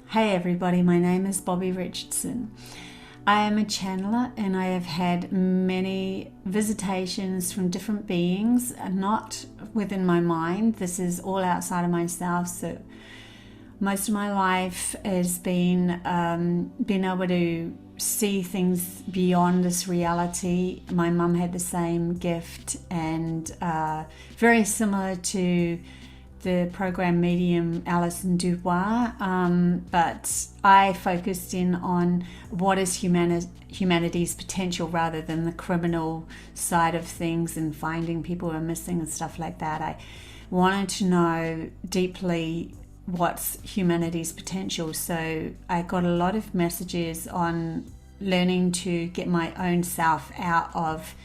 Hey everybody, my name is Bobbie Richardson. I am a channeler and I have had many visitations from different beings, not within my mind. This is all outside of myself. So most of my life has been being able to see things beyond this reality. My mum had the same gift, and very similar to the program medium Alison Dubois, but I focused in on what is humanity's potential rather than the criminal side of things and finding people who are missing and stuff like that. I wanted to know deeply what's humanity's potential, so I got a lot of messages on learning to get my own self out of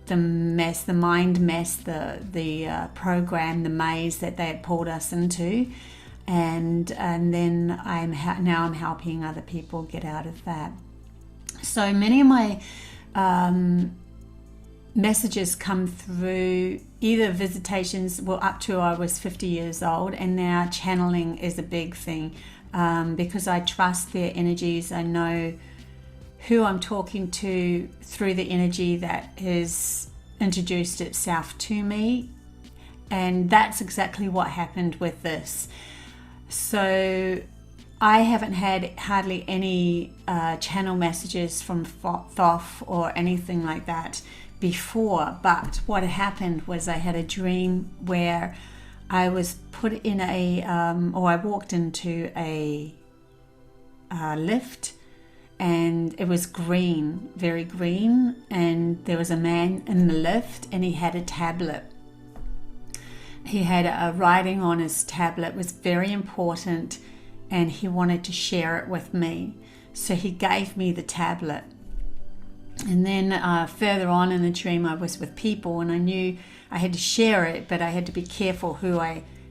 the mess, the mind mess, the program, the maze that they had pulled us into, and then now I'm helping other people get out of that. So many of my messages come through either visitations, well, up to I was 50 years old, and now channeling is a big thing, because I trust their energies. I know who I'm talking to through the energy that has introduced itself to me, and that's exactly what happened with this. So I haven't had hardly any channel messages from Thoth or anything like that before, but what happened was I had a dream where I was put in I walked into a lift, and it was green, very green, and there was a man in the lift and he had a tablet. He had a writing on his tablet. It was very important and he wanted to share it with me. So he gave me the tablet. And then further on in the dream I was with people and I knew I had to share it, but I had to be careful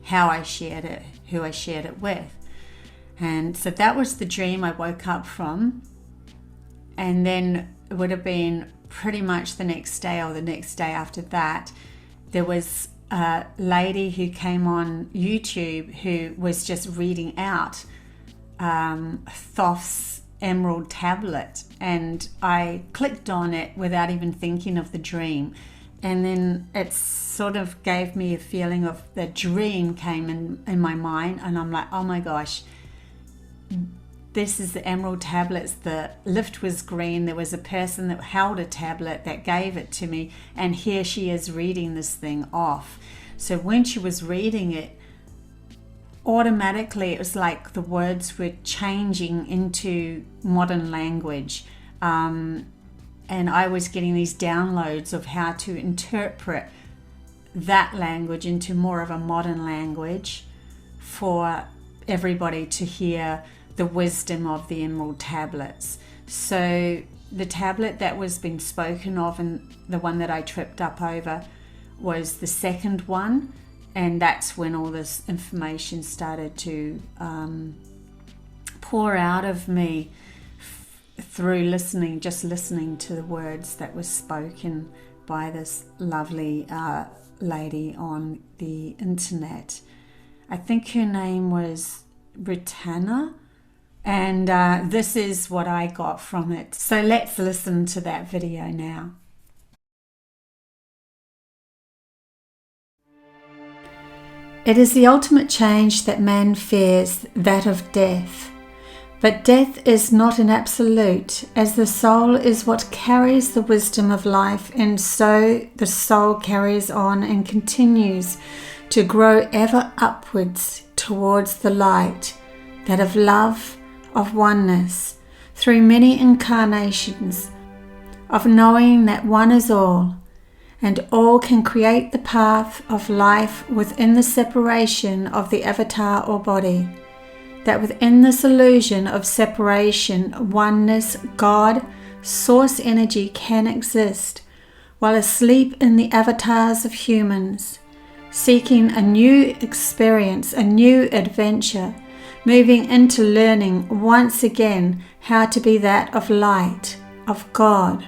how I shared it, who I shared it with. And so that was the dream I woke up from. And then it would have been pretty much the next day or the next day after that, there was a lady who came on YouTube who was just reading out Thoth's emerald tablet, and I clicked on it without even thinking of the dream. And then it sort of gave me a feeling of the dream came in my mind, and I'm like, oh my gosh, this is the emerald tablets. The lift was green. There was a person that held a tablet that gave it to me, and here she is reading this thing off. So when she was reading it, automatically it was like the words were changing into modern language, and I was getting these downloads of how to interpret that language into more of a modern language for everybody to hear the wisdom of the emerald tablets. So the tablet that was being spoken of, and the one that I tripped up over, was the second one, and that's when all this information started to pour out of me through just listening to the words that was spoken by this lovely lady on the internet. I think her name was Britannia. And this is what I got from it. So let's listen to that video now. It is the ultimate change that man fears, that of death. But death is not an absolute, as the soul is what carries the wisdom of life, and so the soul carries on and continues to grow ever upwards towards the light, that of love, of oneness, through many incarnations, of knowing that one is all, and all can create the path of life within the separation of the avatar or body, that within this illusion of separation, oneness, God, source energy can exist, while asleep in the avatars of humans, seeking a new experience, a new adventure, moving into learning once again how to be that of light, of God.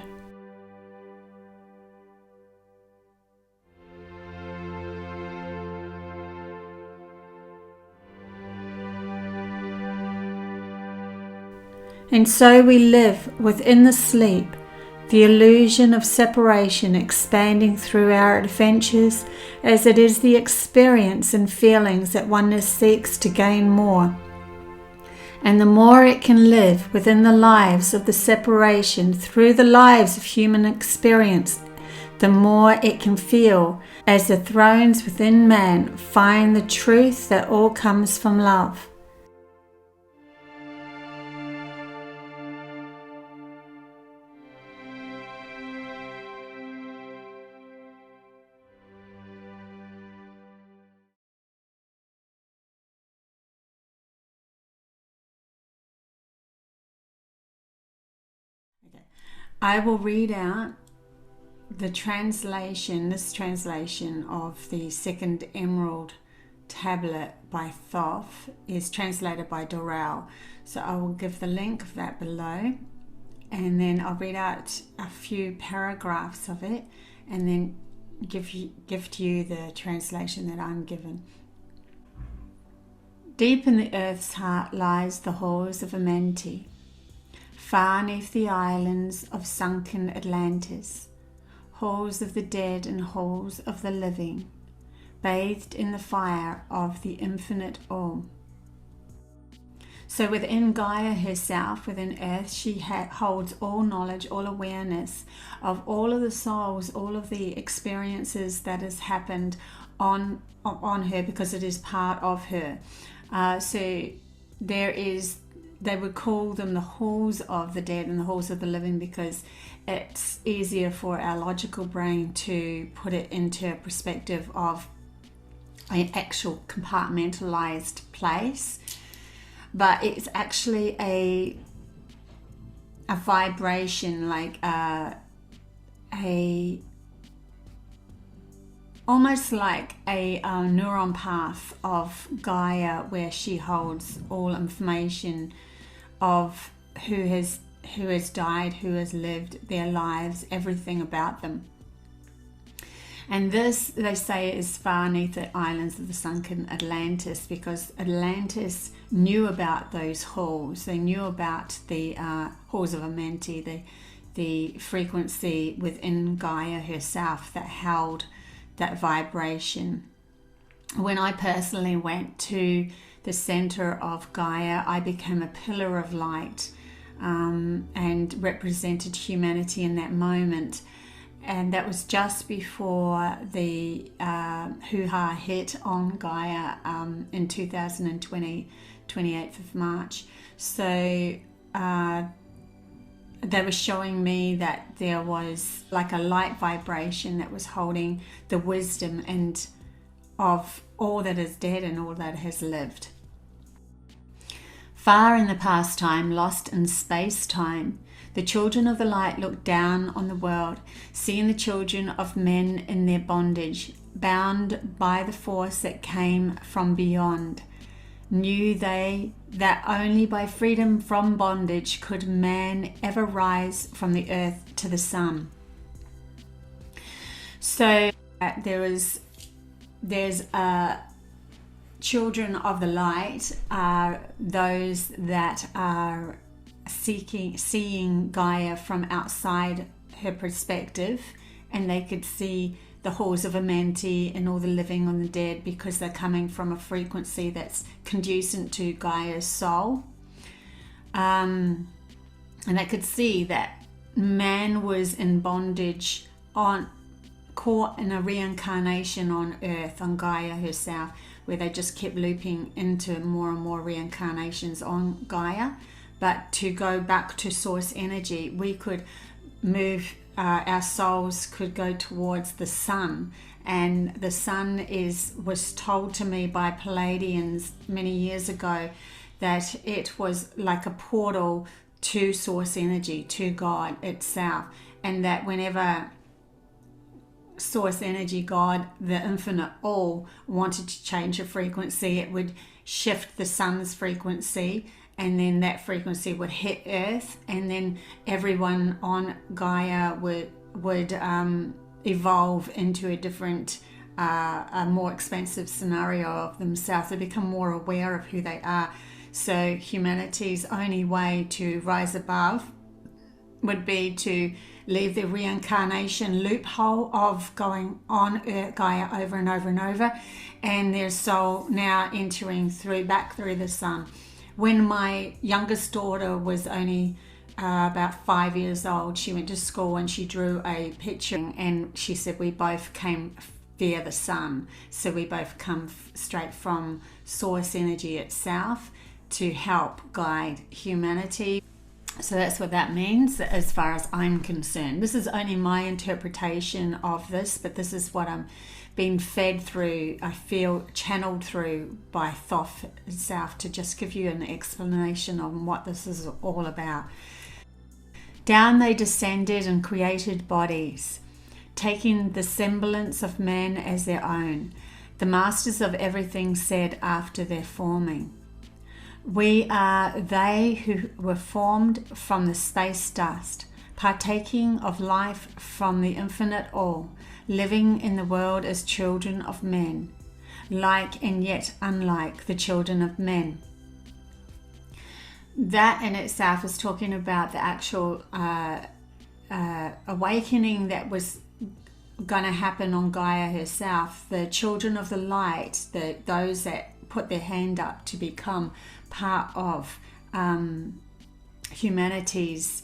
And so we live within the sleep, the illusion of separation expanding through our adventures, as it is the experience and feelings that oneness seeks to gain more. And the more it can live within the lives of the separation through the lives of human experience, the more it can feel as the thrones within man find the truth that all comes from love. I will read out the translation, this translation of the second emerald tablet by Thoth is translated by Doreal. So I will give the link of that below, and then I'll read out a few paragraphs of it and then give to you the translation that I'm given. Deep in the earth's heart lies the halls of Amenti, far neath the islands of sunken Atlantis, halls of the dead and halls of the living, bathed in the fire of the infinite all. So within Gaia herself, within Earth, she holds all knowledge, all awareness of all of the souls, all of the experiences that has happened on her, because it is part of her. So there is, they would call them the halls of the dead and the halls of the living, because it's easier for our logical brain to put it into a perspective of an actual compartmentalized place. But it's actually a vibration, like almost like a neuron path of Gaia, where she holds all information of who has died, who has lived, their lives, everything about them. And this, they say, is far beneath the islands of the sunken Atlantis, because Atlantis knew about those halls. They knew about the halls of Amenti, the frequency within Gaia herself that held that vibration. When I personally went to the center of Gaia, I became a pillar of light and represented humanity in that moment. And that was just before the hoo-ha hit on Gaia in 2020, 28th of March. So they were showing me that there was like a light vibration that was holding the wisdom and of all that is dead and all that has lived. Far in the past time, lost in space-time, the children of the light looked down on the world, seeing the children of men in their bondage, bound by the force that came from beyond. Knew they that only by freedom from bondage could man ever rise from the earth to the sun. So there's children of the light are those that are seeing Gaia from outside her perspective, and they could see the halls of Amenti and all the living and the dead, because they're coming from a frequency that's conducive to Gaia's soul. And they could see that man was in bondage, caught in a reincarnation on Earth, on Gaia herself, where they just kept looping into more and more reincarnations on Gaia. But to go back to source energy, we could move, our souls could go towards the sun. And the sun was told to me by Palladians many years ago that it was like a portal to source energy, to God itself, and that whenever source energy, God, the infinite all, wanted to change a frequency, it would shift the sun's frequency, and then that frequency would hit Earth, and then everyone on Gaia would evolve into a different, a more expansive scenario of themselves. They become more aware of who they are. So humanity's only way to rise above would be to leave the reincarnation loophole of going on Earth, Gaia over and over and over, and their soul now entering back through the sun. When my youngest daughter was only about 5 years old, she went to school and she drew a picture, and she said we both came via the sun. So we both come straight from source energy itself to help guide humanity. So that's what that means as far as I'm concerned. This is only my interpretation of this, but this is what I'm being fed through, I feel channeled through by Thoth itself, to just give you an explanation on what this is all about. Down they descended and created bodies, taking the semblance of man as their own. The masters of everything said after their forming, we are they who were formed from the space dust, partaking of life from the infinite all, living in the world as children of men, like and yet unlike the children of men. That in itself is talking about the actual awakening that was going to happen on Gaia herself. The children of the light, those that put their hand up to become part of humanity's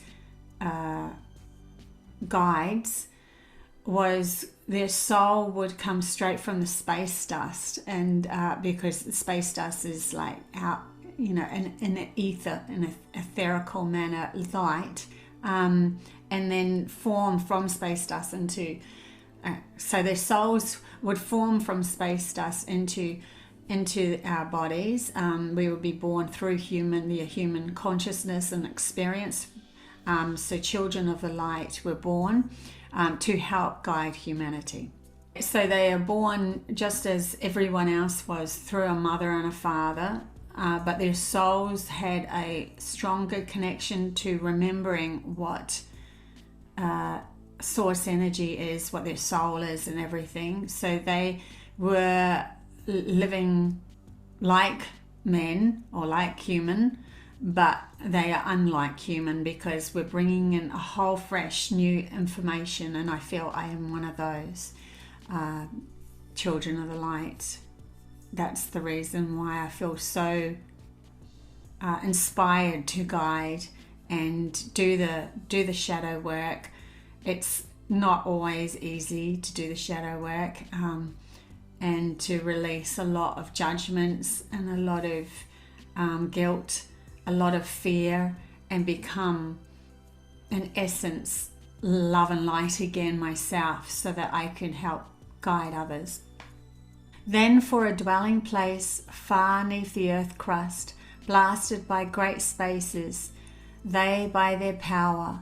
guides, was their soul would come straight from the space dust, and because the space dust is like out, in an ether, in an etherical manner, light, and then form from space dust into, so their souls would form from space dust into our bodies. We would be born through the human consciousness and experience. So children of the light were born to help guide humanity. So they are born just as everyone else was, through a mother and a father, but their souls had a stronger connection to remembering what source energy is, what their soul is and everything. So they were living like men or like human, but they are unlike human, because we're bringing in a whole fresh new information, and I feel I am one of those children of the light. That's the reason why I feel so inspired to guide and do the shadow work. It's not always easy to do the shadow work, and to release a lot of judgments and a lot of guilt, a lot of fear, and become, in essence, love and light again myself, so that I can help guide others. Then for a dwelling place far 'neath the earth crust, blasted by great spaces, they by their power,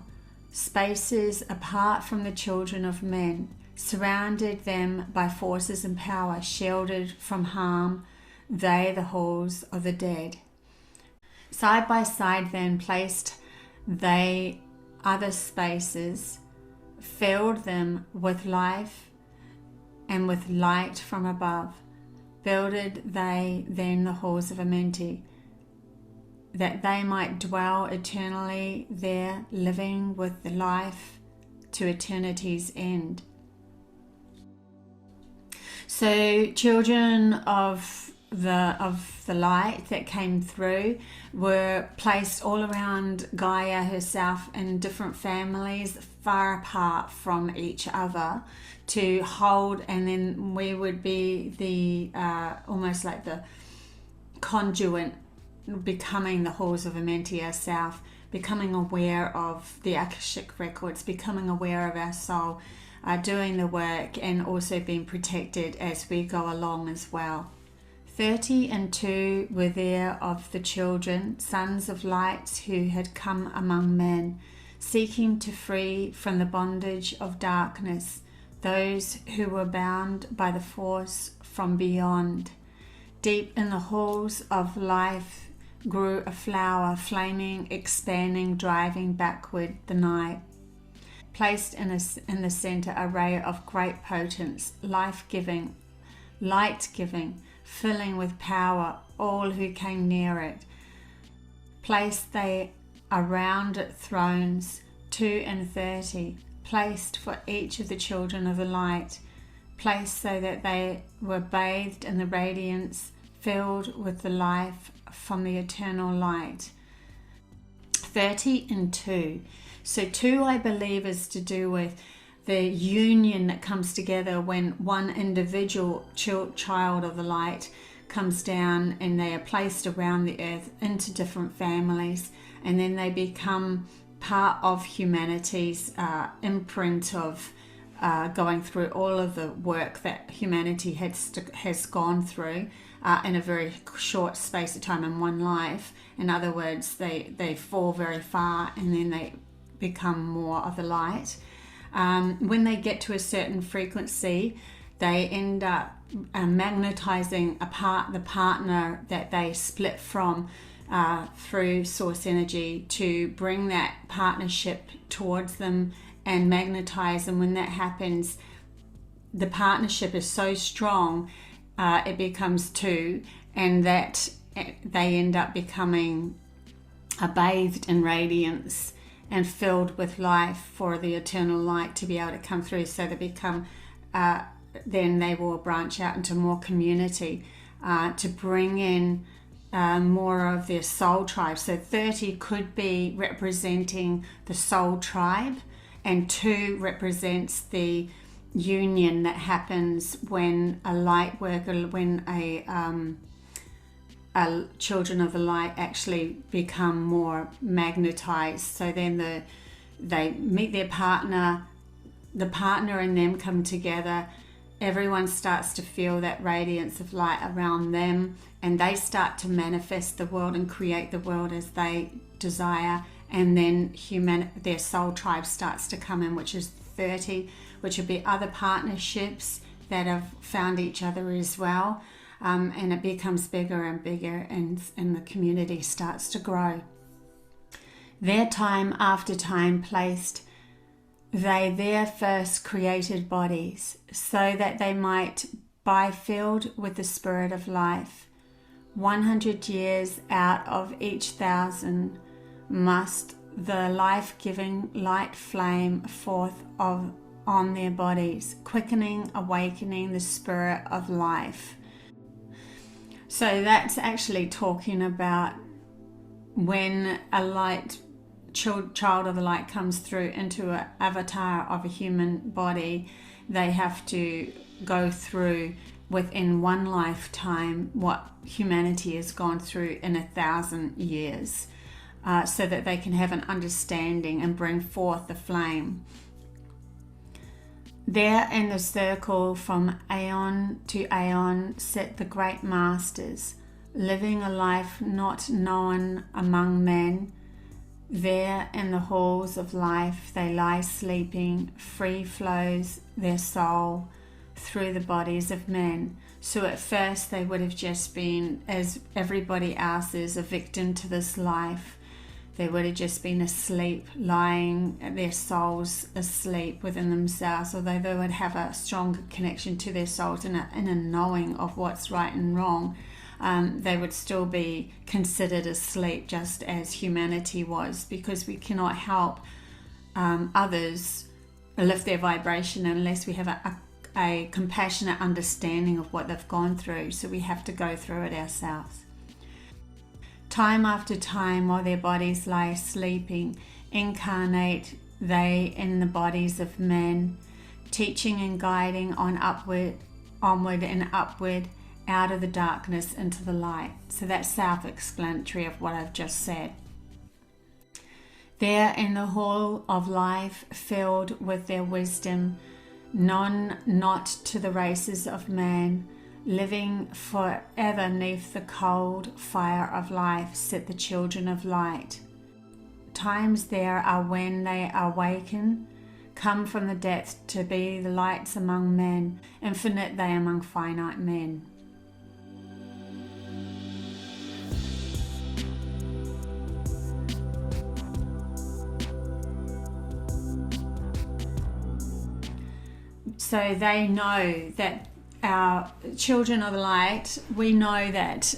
spaces apart from the children of men, surrounded them by forces and power, shielded from harm, they the halls of the dead. Side by side then placed they other spaces, filled them with life and with light from above. Builded they then the halls of Amenti, that they might dwell eternally there, living with the life to eternity's end. So children of the light that came through were placed all around Gaia herself in different families, far apart from each other, to hold, and then we would be the almost like the conduit, becoming the halls of Amenti ourselves, becoming aware of the Akashic records, becoming aware of our soul, doing the work, and also being protected as we go along as well 30 and 2 were there of the children, sons of light, who had come among men, seeking to free from the bondage of darkness those who were bound by the force from beyond. Deep in the halls of life grew a flower, flaming, expanding, driving backward the night. Placed in the center a ray of great potence, life-giving, light-giving, filling with power all who came near it. Placed they around it thrones, 32, placed for each of the children of the light, placed so that they were bathed in the radiance, filled with the life from the eternal light. 30 and 2. So 2, I believe, is to do with the union that comes together when one individual child of the light comes down and they are placed around the earth into different families, and then they become part of humanity's imprint of going through all of the work that humanity has gone through in a very short space of time in one life. In other words, they fall very far and then they become more of the light. When they get to a certain frequency, they end up magnetizing the partner that they split from through source energy to bring that partnership towards them and magnetize. And when that happens, the partnership is so strong, it becomes 2, and that they end up becoming bathed in radiance and filled with life for the eternal light to be able to come through. So they become, then they will branch out into more community to bring in more of their soul tribe. So 30 could be representing the soul tribe, and 2 represents the union that happens when a light worker, when a children of the light actually become more magnetized. So then they meet their partner, the partner and them come together, everyone starts to feel that radiance of light around them, and they start to manifest the world and create the world as they desire. And then their soul tribe starts to come in, which is 30, which would be other partnerships that have found each other as well. And it becomes bigger and bigger, and the community starts to grow. Their time after time placed they their first created bodies, so that they might be filled with the spirit of life. 100 years out of each 1,000 must the life-giving light flame forth on their bodies, quickening, awakening the spirit of life. So that's actually talking about when a light child of the light comes through into an avatar of a human body, they have to go through within one lifetime what humanity has gone through in 1,000 years, so that they can have an understanding and bring forth the flame. There in the circle from aeon to aeon sit the great masters, living a life not known among men. There in the halls of life they lie sleeping, free flows their soul through the bodies of men. So at first they would have just been, as everybody else is, a victim to this life. They would have just been asleep, lying, their souls asleep within themselves, although they would have a stronger connection to their souls and a knowing of what's right and wrong. They would still be considered asleep, just as humanity was, because we cannot help others lift their vibration unless we have a compassionate understanding of what they've gone through. So we have to go through it ourselves. Time after time, while their bodies lie sleeping, incarnate they in the bodies of men, teaching and guiding onward and upward, out of the darkness into the light. So that's self-explanatory of what I've just said. There in the hall of life, filled with their wisdom, known not to the races of man, living forever neath the cold fire of life, sit the children of light. Times there are when they awaken, come from the depth to be the lights among men, infinite they among finite men. So they know that our children of the light, we know that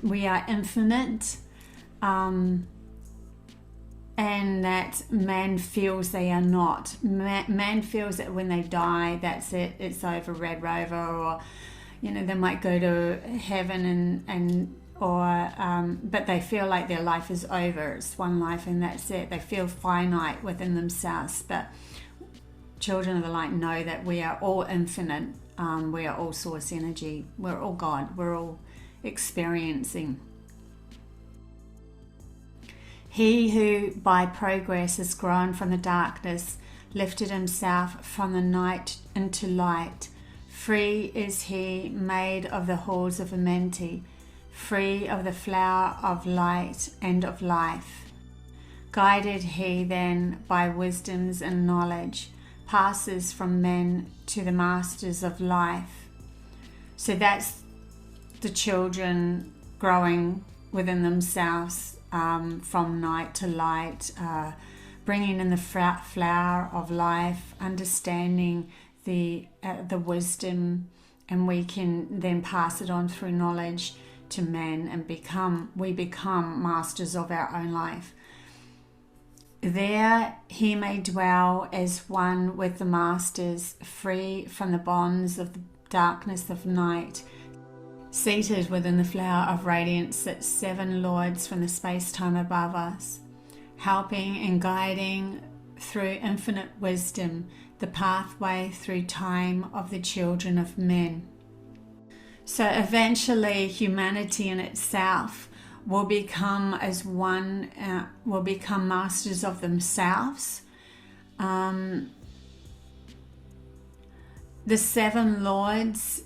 we are infinite, and that man feels they are not. Man feels that when they die, that's it, it's over, Red Rover, or they might go to heaven but they feel like their life is over. It's one life and that's it. They feel finite within themselves, but children of the light know that we are all infinite. We are all source energy. We're all God. We're all experiencing. He who by progress has grown from the darkness, lifted himself from the night into light. Free is he, made of the halls of Amenti, free of the flower of light and of life. Guided he then by wisdoms and knowledge, passes from men to the masters of life. So that's the children growing within themselves, from night to light, bringing in the flower of life, understanding the wisdom, and we can then pass it on through knowledge to men, and we become masters of our own life. There he may dwell as one with the masters, free from the bonds of the darkness of night. Seated within the flower of radiance sit 7 lords from the space-time above us, helping and guiding through infinite wisdom the pathway through time of the children of men. So eventually humanity in itself will become as one, will become masters of themselves. The 7 lords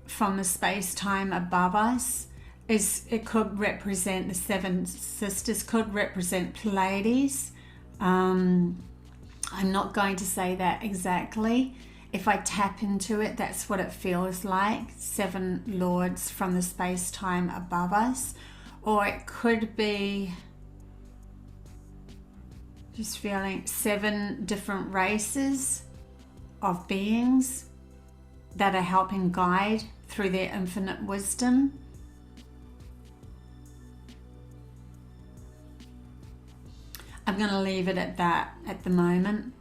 from the space-time above us, it could represent the 7 sisters, could represent Pleiades. I'm not going to say that exactly. If I tap into it, that's what it feels like. 7 lords from the space-time above us. Or it could be just feeling 7 different races of beings that are helping guide through their infinite wisdom. I'm going to leave it at that at the moment.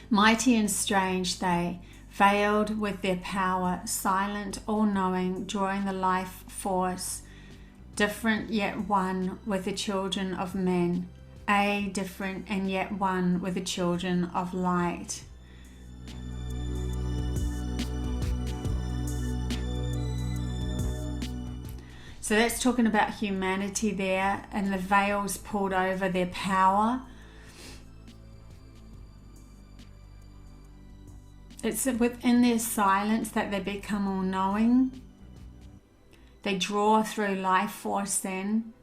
Mighty and strange they, veiled with their power, silent, all-knowing, drawing the life force, different yet one with the children of men, different and yet one with the children of light. So that's talking about humanity there, and the veils pulled over their power. It's within their silence that they become all-knowing. They draw through life force then.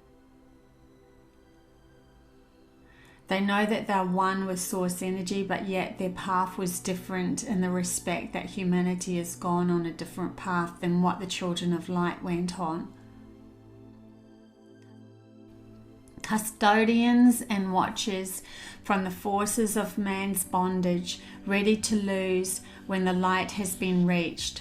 They know that they're one with source energy, but yet their path was different in the respect that humanity has gone on a different path than what the children of light went on. Custodians and watchers from the forces of man's bondage, ready to lose when the light has been reached.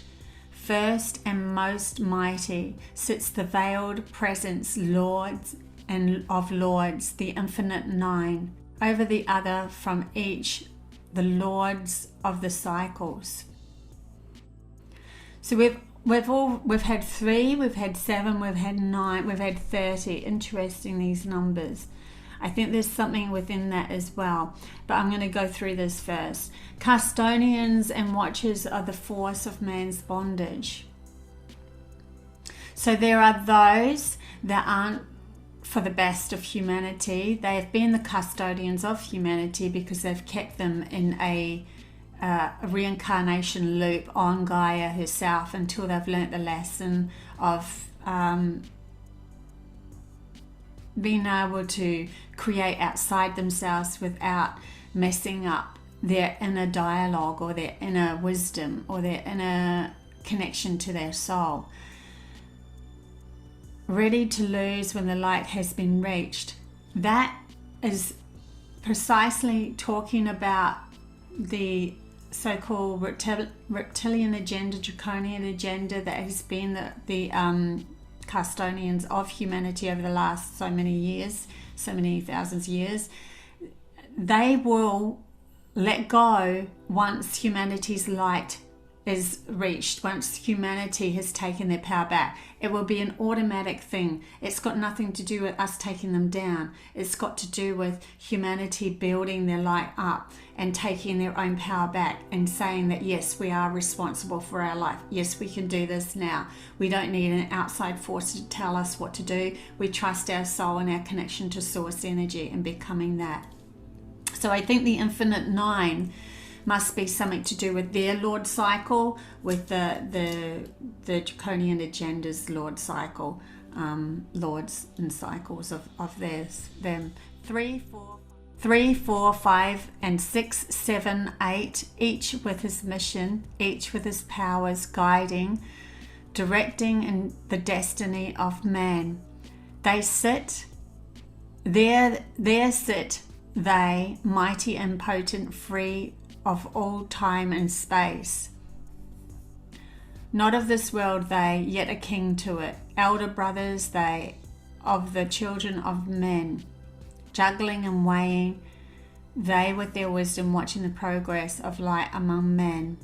First and most mighty sits the veiled presence, lords and of lords, the infinite 9, over the other from each, the lords of the cycles. So we've had 3, we've had 7, we've had 9, we've had 30. Interesting, these numbers. I think there's something within that as well, but I'm going to go through this first. Custodians and watchers are the force of man's bondage. So there are those that aren't for the best of humanity. They have been the custodians of humanity because they've kept them in a a reincarnation loop on Gaia herself until they've learnt the lesson of being able to create outside themselves without messing up their inner dialogue or their inner wisdom or their inner connection to their soul. Ready to lose when the light has been reached. That is precisely talking about the so-called reptilian agenda, draconian agenda that has been the custodians of humanity over the last so many years, so many thousands of years. They will let go once humanity's light is reached, once humanity has taken their power back. It will be an automatic thing. It's got nothing to do with us taking them down. It's got to do with humanity building their light up and taking their own power back and saying that yes, we are responsible for our life. Yes, we can do this now. We don't need an outside force to tell us what to do. We trust our soul and our connection to source energy and becoming that. So I think the Infinite Nine must be something to do with their Lord cycle, with the draconian agenda's Lord cycle, lords and cycles of them. 3, 4, 5, and 6, 7, 8, each with his mission, each with his powers guiding, directing in the destiny of man. They sit, there sit they, mighty and potent, free of all time and space. Not of this world they, yet a king to it. Elder brothers they, of the children of men. Juggling and weighing, they with their wisdom watching the progress of light among men.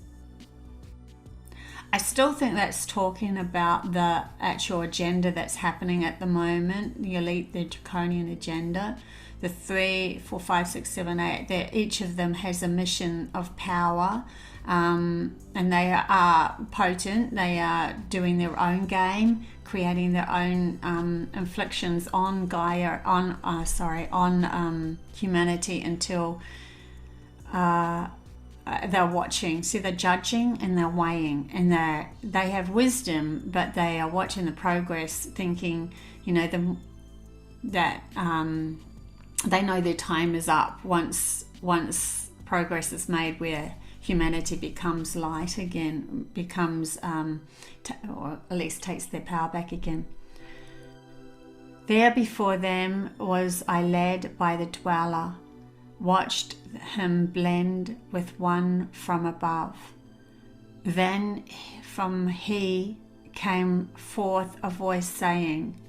I still think that's talking about the actual agenda that's happening at the moment, the elite, the draconian agenda. The 3, 4, 5, 6, 7, 8, that each of them has a mission of power, and they are potent. They are doing their own game, creating their own inflictions on Gaia, on humanity until they're watching. So they're judging and they're weighing, and they have wisdom, but they are watching the progress, thinking, they know their time is up once progress is made where humanity becomes light again, becomes, or at least takes their power back again. There before them was I led by the dweller, watched him blend with one from above. Then from he came forth a voice saying,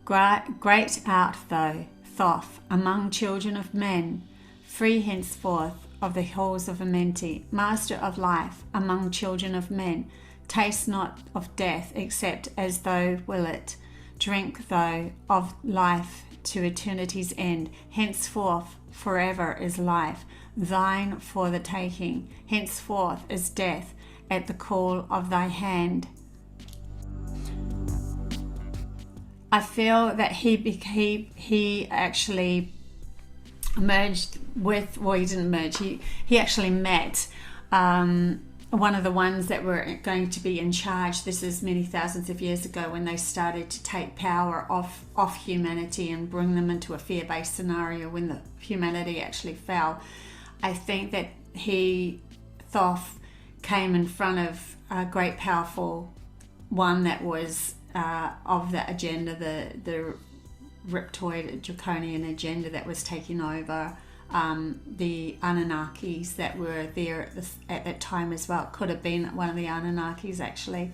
Great art thou, Thoth, among children of men, free henceforth of the halls of Amenti, master of life among children of men. Taste not of death except as thou will it. Drink thou of life to eternity's end. Henceforth forever is life, thine for the taking. Henceforth is death at the call of thy hand. I feel that he actually merged with, well, he didn't merge, he actually met one of the ones that were going to be in charge. This is many thousands of years ago when they started to take power off humanity and bring them into a fear-based scenario when the humanity actually fell. I think that Thoth, came in front of a great powerful one that was of the agenda, the riptoid draconian agenda that was taking over the Anunnakis that were there at that time as well. It could have been one of the Anunnakis actually.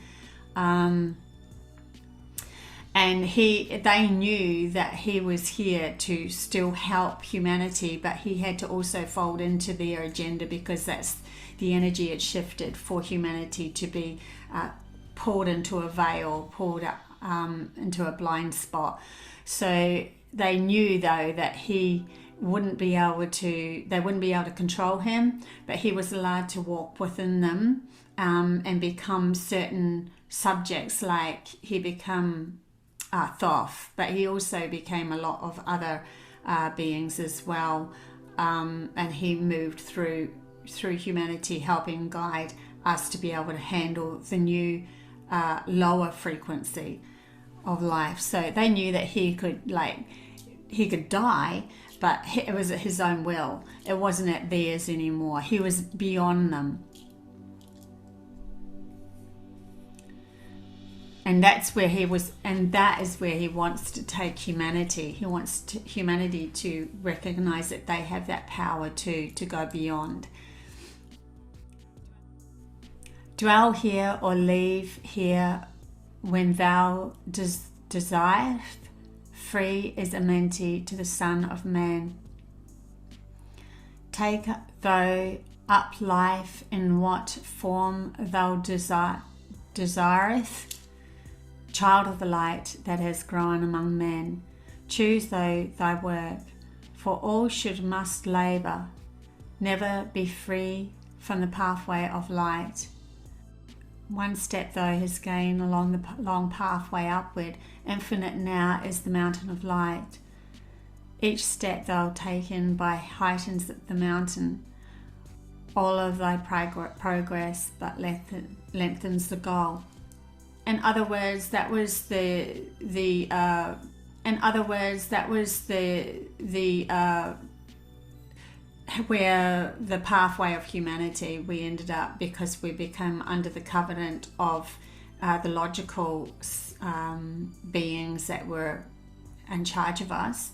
And they knew that he was here to still help humanity, but he had to also fold into their agenda because that's the energy it shifted for humanity to be pulled into a veil, pulled up into a blind spot. So they knew though that they wouldn't be able to control him, but he was allowed to walk within them and become certain subjects. Like he became Thoth, but he also became a lot of other beings as well. and he moved through humanity, helping guide us to be able to handle the new lower frequency of life. So they knew that he could die, but it was at his own will. It wasn't at theirs anymore. He was beyond them. And that's where he was, and that is where he wants to take humanity. He wants humanity to recognize that they have that power to go beyond. Dwell here or leave here when thou desireth. Free is Amenti to the Son of Man. Take thou up life in what form thou desireth. Child of the light that has grown among men, choose thy work, for all must labour, never be free from the pathway of light. One step thou hast gained along the long pathway upward, infinite now is the mountain of light. Each step thou taken by heightens the mountain. All of thy progress but lengthens the goal. In other words, that was where the pathway of humanity we ended up, because we became under the covenant of the logical beings that were in charge of us.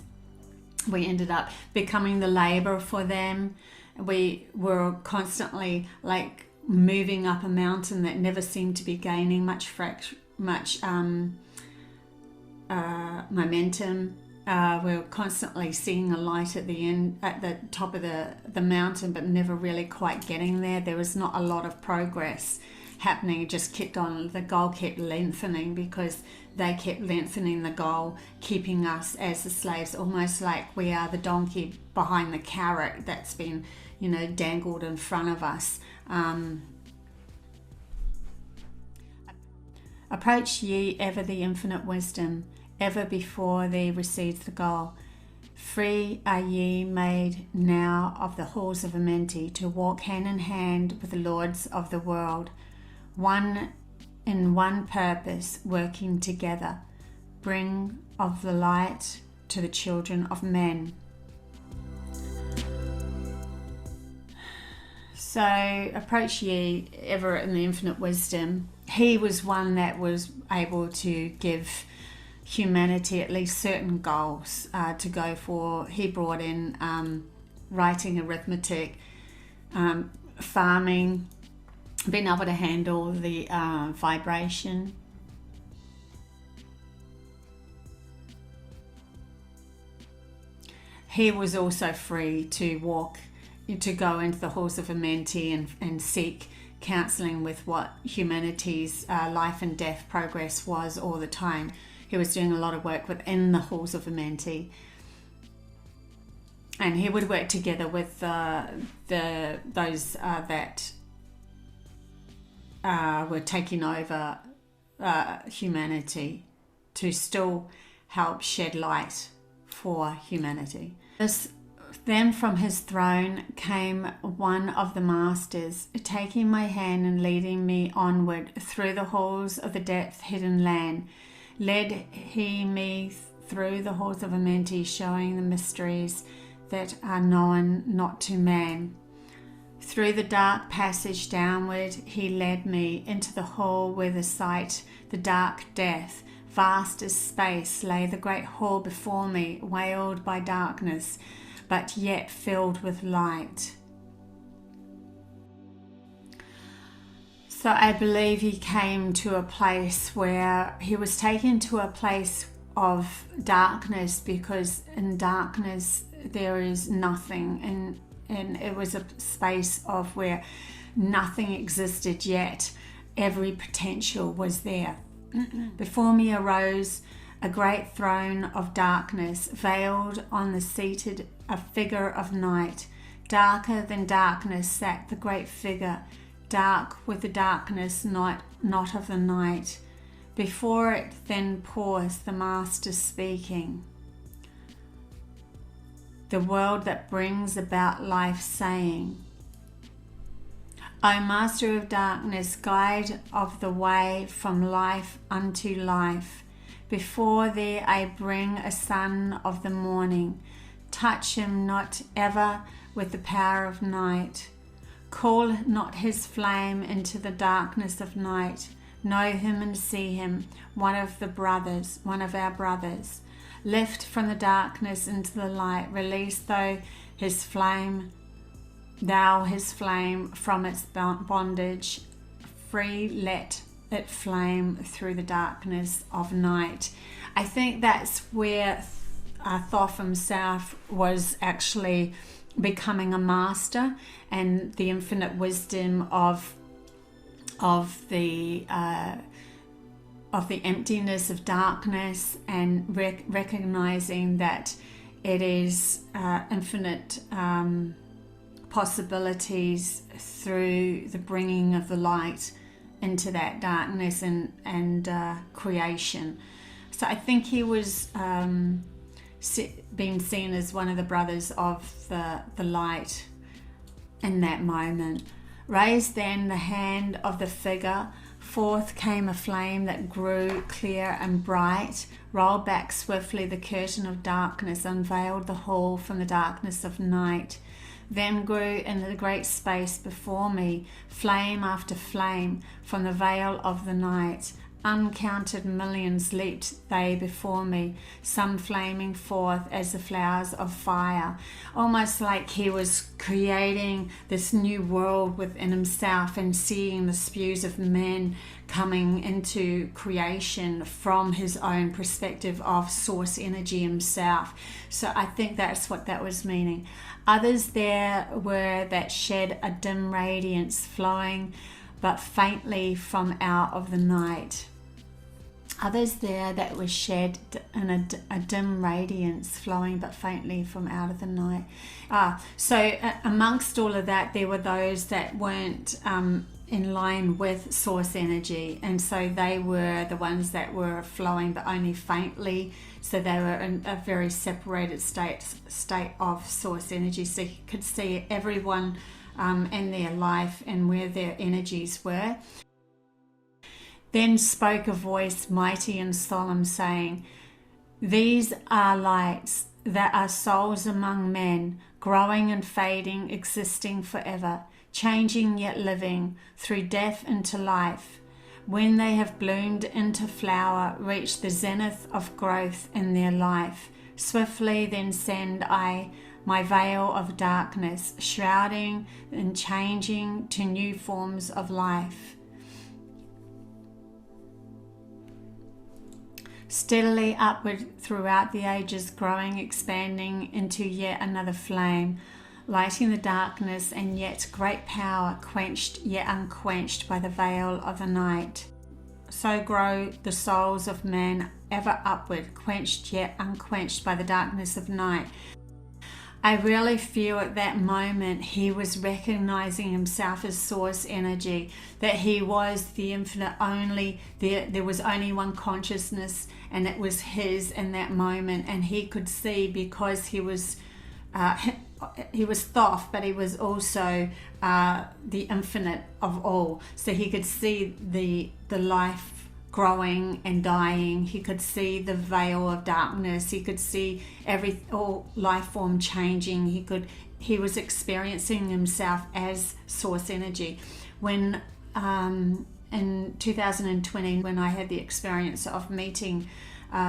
We ended up becoming the labor for them. We were constantly like moving up a mountain that never seemed to be gaining much momentum. We were constantly seeing a light at the end, at the top of the mountain, but never really quite getting there. There was not a lot of progress happening. It just kept on, the goal kept lengthening because they kept lengthening the goal, keeping us as the slaves, almost like we are the donkey behind the carrot that's been, dangled in front of us. Approach ye ever the infinite wisdom, ever before thee recedes the goal. Free are ye made now of the halls of Amenti to walk hand in hand with the lords of the world, one in one purpose, working together, bring of the light to the children of men. So approach ye ever in the infinite wisdom. He was one that was able to give humanity at least certain goals to go for. He brought in writing, arithmetic, farming, being able to handle the vibration. He was also free to walk, to go into the halls of Amenti and seek counselling with what humanity's life and death progress was all the time. He was doing a lot of work within the halls of Amenti, and he would work together with those that were taking over humanity to still help shed light for humanity. Then from his throne came one of the masters, taking my hand and leading me onward through the halls of the depth hidden land. Led he me through the halls of Amenti, showing the mysteries that are known not to man. Through the dark passage downward he led me into the hall where the dark death, vast as space, lay the great hall before me, veiled by darkness, but yet filled with light. So I believe he came to a place where he was taken to a place of darkness, because in darkness there is nothing, and it was a space of where nothing existed, yet every potential was there. Before me arose a great throne of darkness, veiled on the seated a figure of night. Darker than darkness sat the great figure, dark with the darkness not of the night. Before it then paused the master speaking. the world that brings about life, saying, O Master of Darkness, guide of the way from life unto life, before thee I bring a son of the morning. Touch him not ever with the power of night. Call not his flame into the darkness of night. Know him and see him, one of our brothers. Lift from the darkness into the light. Release thou his flame from its bondage. Free let it flame through the darkness of night. I think that's where Thoth himself was actually becoming a master, and the infinite wisdom of the emptiness of darkness, and recognizing that it is infinite possibilities through the bringing of the light into that darkness and creation. So I think he was being seen as one of the brothers of the light in that moment. Raised then the hand of the figure, forth came a flame that grew clear and bright, rolled back swiftly the curtain of darkness, unveiled the hall from the darkness of night. Then grew in the great space before me, flame after flame from the veil of the night. Uncounted millions leaped they before me, some flaming forth as the flowers of fire. Almost like he was creating this new world within himself and seeing the spews of men coming into creation from his own perspective of source energy himself. So I think that's what that was meaning. Others there were that shed a dim radiance flowing but faintly from out of the night. Others there that were shed in a dim radiance flowing but faintly from out of the night. So amongst all of that, there were those that weren't in line with source energy, and so they were the ones that were flowing but only faintly. So they were in a very separated state of source energy. So you could see everyone in their life and where their energies were. Then spoke a voice mighty and solemn, saying, These are lights that are souls among men, growing and fading, existing forever, changing yet living, through death into life. When they have bloomed into flower, reach the zenith of growth in their life. Swiftly then send I my veil of darkness, shrouding and changing to new forms of life. Steadily upward throughout the ages, growing, expanding into yet another flame, lighting the darkness, and yet great power, quenched yet unquenched by the veil of the night. So grow the souls of men ever upward, quenched yet unquenched by the darkness of night. I really feel at that moment he was recognizing himself as source energy, that he was the infinite only. There was only one consciousness, and it was his in that moment. And he could see, because he was Thoth, but he was also the infinite of all. So he could see the life growing and dying. He could see the veil of darkness. He could see all life form changing. He was experiencing himself as source energy. When in 2020, when I had the experience of meeting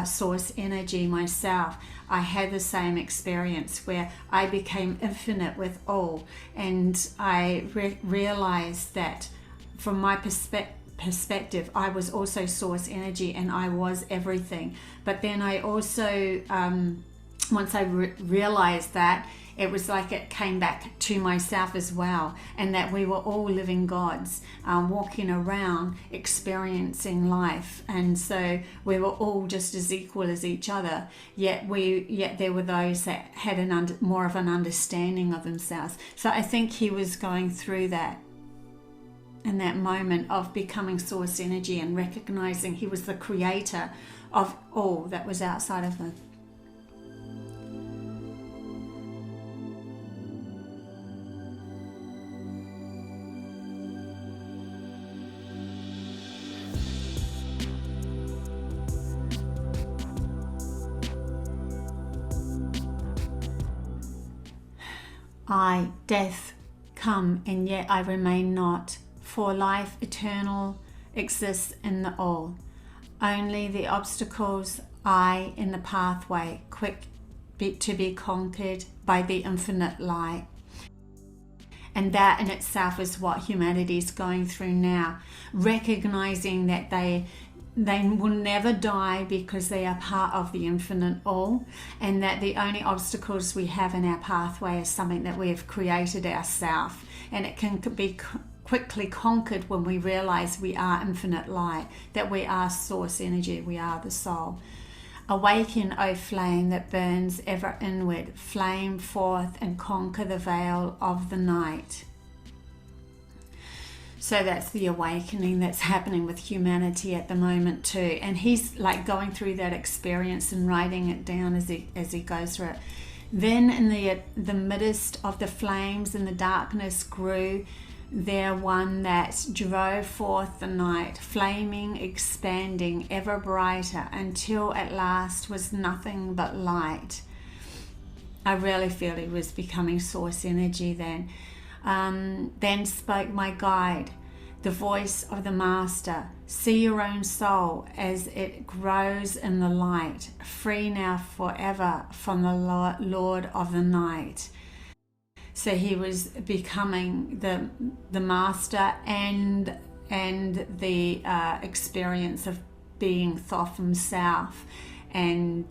source energy myself, I had the same experience where I became infinite with all, and I realized that from my perspective, I was also source energy, and I was everything. But then I also, once I realized that, it was like it came back to myself as well, and that we were all living gods, walking around experiencing life, and so we were all just as equal as each other. Yet there were those that had more of an understanding of themselves. So I think he was going through that in that moment of becoming source energy and recognizing he was the creator of all that was outside of him. I, death, come, and yet I remain not, for life eternal exists in the all. Only the obstacles I in the pathway, quick to be conquered by the infinite light. And that in itself is what humanity is going through now, recognizing that they will never die because they are part of the infinite all, and that the only obstacles we have in our pathway is something that we have created ourselves, and it can be quickly conquered when we realize we are infinite light, that we are source energy, we are the soul. Awaken, O flame that burns ever inward, flame forth and conquer the veil of the night. So that's the awakening that's happening with humanity at the moment too. And he's like going through that experience and writing it down as he goes through it. Then in the midst of the flames and the darkness grew there one that drove forth the night, flaming, expanding, ever brighter, until at last was nothing but light. I really feel he was becoming source energy then. Then spoke my guide, the voice of the master. See your own soul as it grows in the light, free now forever from the Lord of the night. So he was becoming the master and the experience of being Thoth himself, and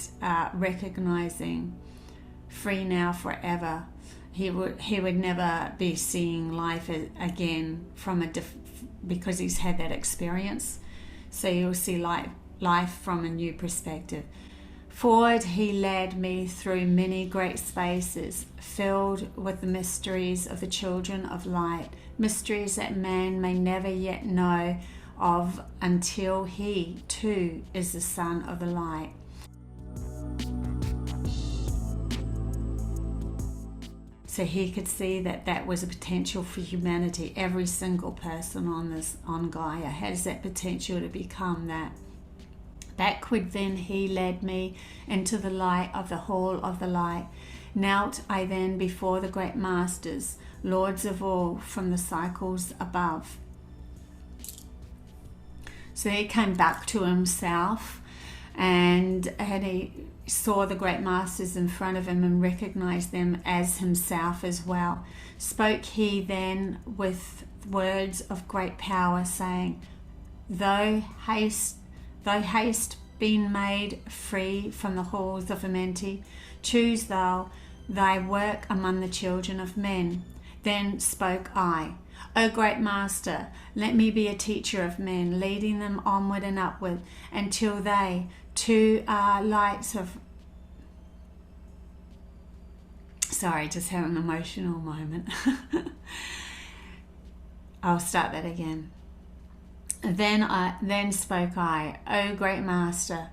recognizing free now forever. He would never be seeing life again from because he's had that experience. So you'll see life from a new perspective. Forward he led me through many great spaces, filled with the mysteries of the children of light, mysteries that man may never yet know of until he, too, is the son of the light. So he could see that was a potential for humanity. Every single person on Gaia has that potential to become that. Backward then he led me into the light of the hall of the light. Knelt I then before the great masters, lords of all from the cycles above. So he came back to himself, and he saw the great masters in front of him and recognized them as himself as well. Spoke he then with words of great power, saying, Though haste been made free from the halls of Amenti, choose thou thy work among the children of men. Then spoke I, O great master, let me be a teacher of men, leading them onward and upward, until they too are lights of... Sorry, just had an emotional moment. I'll start that again. Then spoke I, O great master,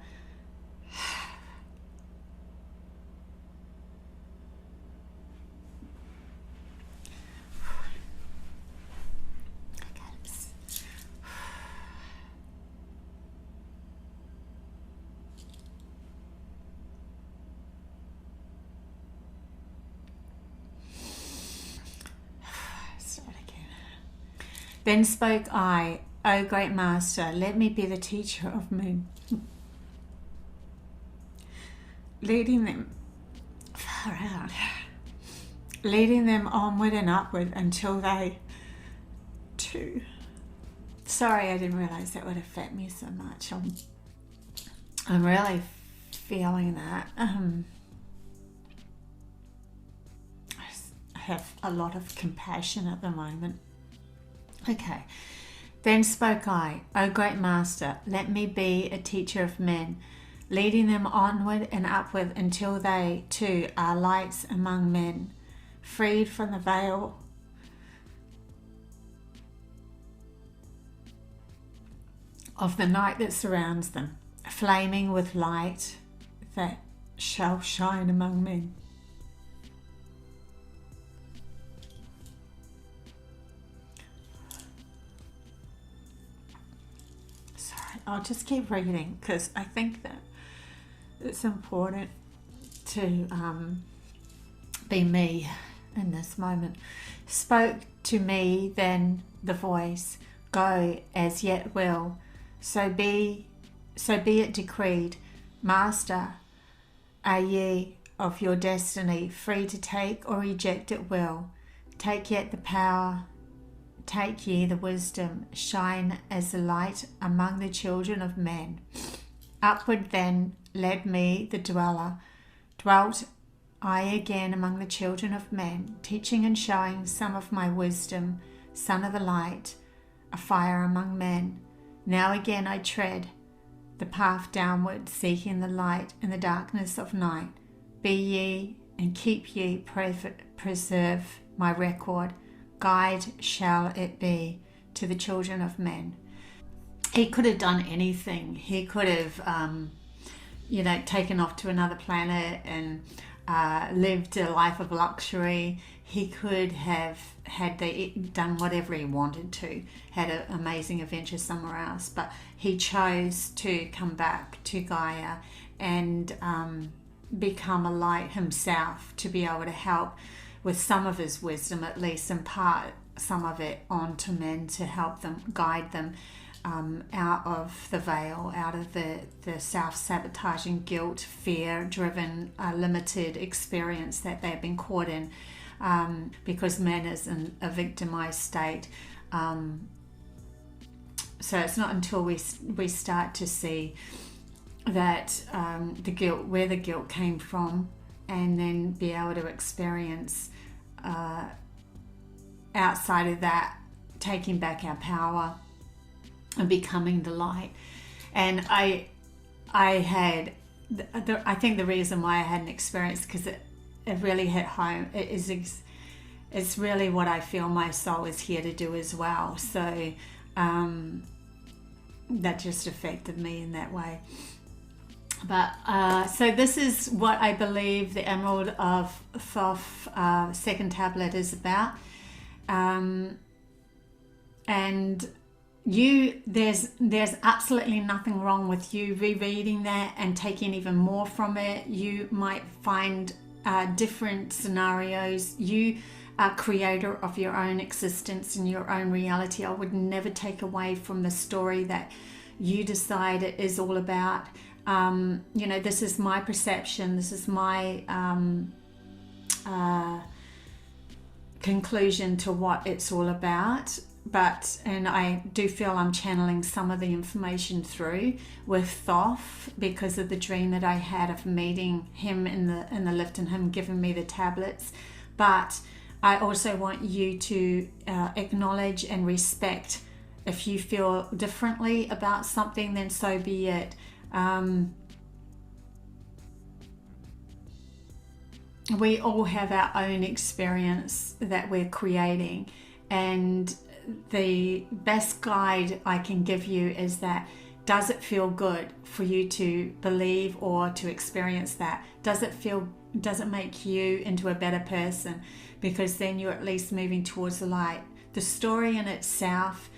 Then spoke I, O great master, let me be the teacher of men, leading them far out, leading them onward and upward until they too... Sorry, I didn't realize that would affect me so much. I'm really feeling that. I have a lot of compassion at the moment. Okay. Then spoke I, O great master, let me be a teacher of men, leading them onward and upward until they too are lights among men, freed from the veil of the night that surrounds them, flaming with light that shall shine among men. I'll just keep reading because I think that it's important to be me in this moment. Spoke to me then the voice, go as yet will, so be it decreed. Master, are ye of your destiny, free to take or reject at will. Take yet the power, take ye the wisdom, shine as the light among the children of men. Upward then led me the dweller, dwelt I again among the children of men, teaching and showing some of my wisdom, son of the light, a fire among men. Now again I tread the path downward, seeking the light in the darkness of night. Be ye and keep ye, preserve my record. Guide shall it be to the children of men. He could have done anything. He could have, taken off to another planet and lived a life of luxury. He could have done whatever he wanted to, had an amazing adventure somewhere else, but he chose to come back to Gaia and become a light himself, to be able to help with some of his wisdom, at least impart some of it onto men, to help them, guide them out of the veil, out of the self-sabotaging, guilt, fear-driven, limited experience that they've been caught in, because man is in a victimized state. So it's not until we start to see that the guilt, where the guilt came from, and then be able to experience outside of that, taking back our power and becoming the light. And I think the reason why I had an experience, because it really hit home. It's really what I feel my soul is here to do as well. So that just affected me in that way. But so this is what I believe the Emerald of Thoth second tablet is about. And there's absolutely nothing wrong with you rereading that and taking even more from it. You might find different scenarios. You are creator of your own existence and your own reality. I would never take away from the story that you decide it is all about. This is my perception. This is my conclusion to what it's all about. And I do feel I'm channeling some of the information through with Thoth because of the dream that I had of meeting him in the lift and him giving me the tablets. But I also want you to acknowledge and respect. If you feel differently about something, then so be it. We all have our own experience that we're creating, and the best guide I can give you is that, does it feel good for you to believe or to experience that? Does it make you into a better person? Because then you're at least moving towards the light. The story in itself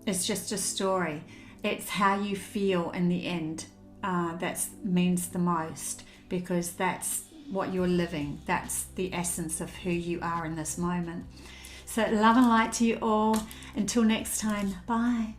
is just a story. It's how you feel in the end that means the most, because that's what you're living. That's the essence of who you are in this moment. So love and light to you all. Until next time, bye.